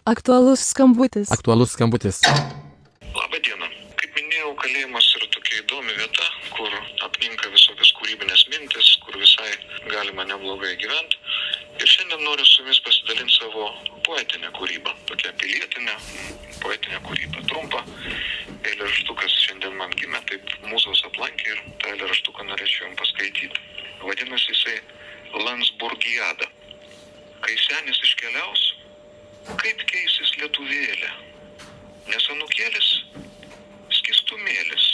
Aktualus skambutis. Aktualus skambutis. Labą dieną. Kaip minėjau, kalėjimas yra tokia įdomi vieta, kur apninka visokios kūrybinės mintis, kur visai galima neblogai gyventi. Ir šiandien noriu su jumis pasidalinti savo poetinę kūrybą. Tokia pilietinė, poetinė kūryba. Trumpa. Eilėraštukas šiandien man gimė, taip mūzos aplankė ir tą eilėraštuką norėčiau jums paskaityti. Vadinasi jisai Landsburgiada. Kai senis iškeliaus, kaip keisis lietuvėlė? Nes anūkėlis skystumėlis,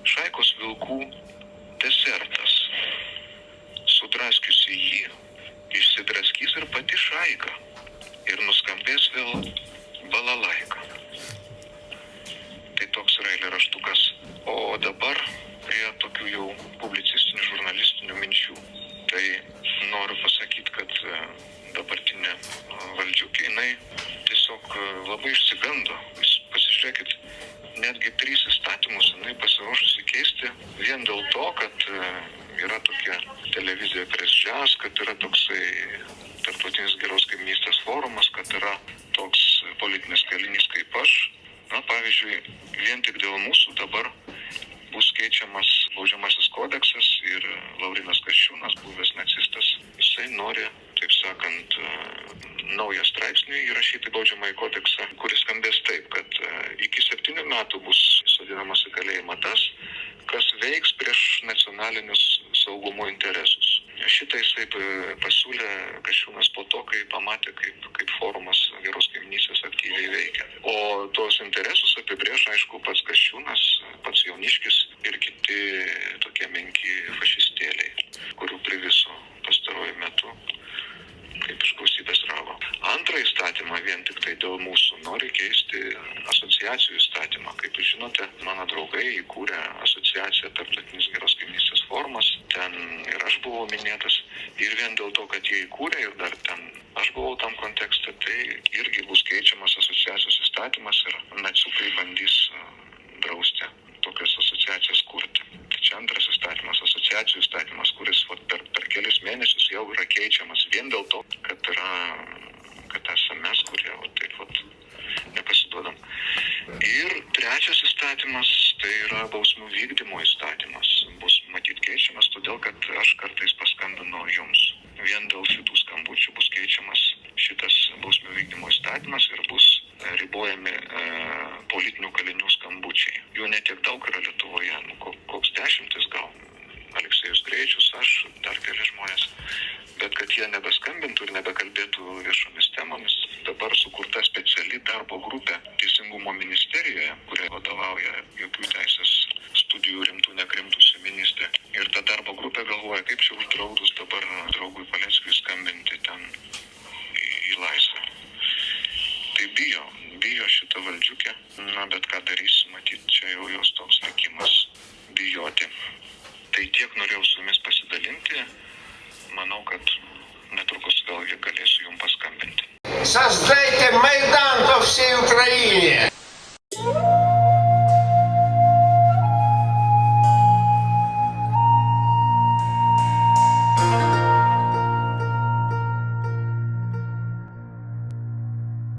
šaikos vilkų desertas. Sudraskiusi jį, išsidraskys ir pati šaika ir nuskambės vėl balalaika. Tai toks yra eilėraštukas. O dabar prie tokių jau publicistinių, žurnalistinių minčių. Tai noriu pasakyti, kad dabartinė valdžiukė, jinai tiesiog labai išsigando. Jūs pasižiūrėkit, netgi 3 įstatymus jinai pasiruošusi keisti vien dėl to, kad yra tokia televizija Press Jazz, kad yra toksai tarptautinis geros kaimynystės forumas, kad yra toks politinis kalinys kaip aš. Na, pavyzdžiui, vien tik dėl mūsų dabar bus keičiamas baudžiamasis kodeksas ir Laurynas Kasčiūnas, buvęs nacistas, jisai nori, taip sakant, naują straipsnį įrašyti baudžiamąjį kodeksą, kuris skambės taip, kad iki 7 metų bus sodinamas į kalėjimą tas, kas veiks prieš nacionalinius saugumo interesus. Šitą jisai pasiūlė Kasčiūnas po to, kai pamatė, kaip forumas geros kaimynystės aktyviai veikia. O tuos interesus apibrėž, aišku, pats Kasčiūnas, pats Jauniškis ir kiti tokie menki fašistėliai, kurių priviso pastaruoju metu, kaip iš gausybės ravo. Antrą įstatymą vien tik tai dėl mūsų nori keisti asociacijų įstatymą. Kaip jūs žinote, mano draugai įkūrė asociaciją Tarptautinis geros kaimynystės forumas. Ten ir aš buvau minėtas. Ir vien dėl to, kad jie įkūrė ir dar ten aš buvau tam kontekste, tai irgi bus keičiamas asociacijos įstatymas ir naciukai bandys drausti tokias asociacijas kurti. Tai čia antras įstatymas, asociacijų įstatymas, kuris per kelius mėnesius jau yra keičiamas vien dėl to, kad esame mes, kurie taip nepasiduodam. Ir trečias įstatymas, tai yra bausmių vykdymo įstatymas. Bus matyt keičiamas, todėl kad aš kartais paskambinu jums. Vien dėl šitų skambučių bus keičiamas šitas bausmių vykdymo įstatymas ir bus ribojami politinių kalinių skambučiai. Jų netiek daug yra Lietuvoje, koks 10 gal. Aleksejus Greičius, aš, dar keli žmonės. Bet kad jie nebeskambintų ir nebekalbėtų viešomis temomis, dabar sukurta speciali darbo grupė Teisingumo ministerijoje, kuriai vadovauja jokių teisės studijų rimtų nekrimtusi ministrė. Ir ta darbo grupė galvoja, kaip čia uždraudus dabar draugui Paleckiui skambinti ten į laisvę. Tai bijo šitą valdžiukę, bet ką darys, matyt, čia jau jos toks likimas bijoti. Tai tiek norėjau su jumis pasidalinti. Manau, kad netrukus vėlgi galėsiu jums paskambinti. Создайте Майдан по всей Украине!